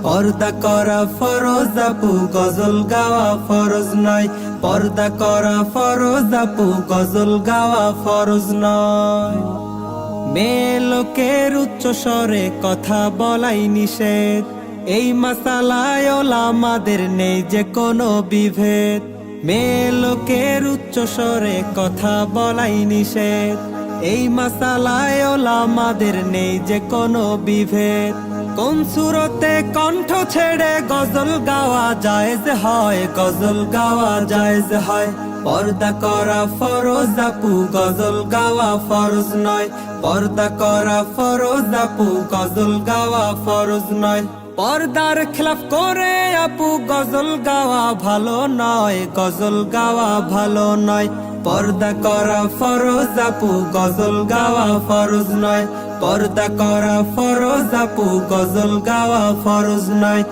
পর্দা করা ফরজ আপু, গজল গাওয়া ফরজ নয়। পর্দা করা ফরজ আপু, গজল গাওয়া ফরজ নয়। মেয়ে লোকের উচ্চ স্বরে কথা বলাই নিষেধ, এই মাসালায় ওলামাদের নেই যে কোনো বিভেদ। মেয়ে লোকের উচ্চ স্বরে কথা বলাই নিষেধ, এই মাসালায় ওলামাদের নেই যে কোনো বিভেদ। কোন সুরতে কণ্ঠ ছেড়ে গজল গাওয়া জায়েজ হয়, গজল গাওয়া জায়েজ হয়। পর্দা করা ফরজ আপু, গজল গাওয়া ফরজ নয়। পর্দা করা ফরজ আপু, গজল গাওয়া ফরজ নয়। পর্দার খেলাফ করে আপু গজল গাওয়া ভালো নয়, গজল গাওয়া ভালো নয়। পর্দা করা ফরজ আপু, গজল গাওয়া ফরজ নয়। পর্দা করা ফরজ আপু, গজল গাওয়া ফরজ নয়।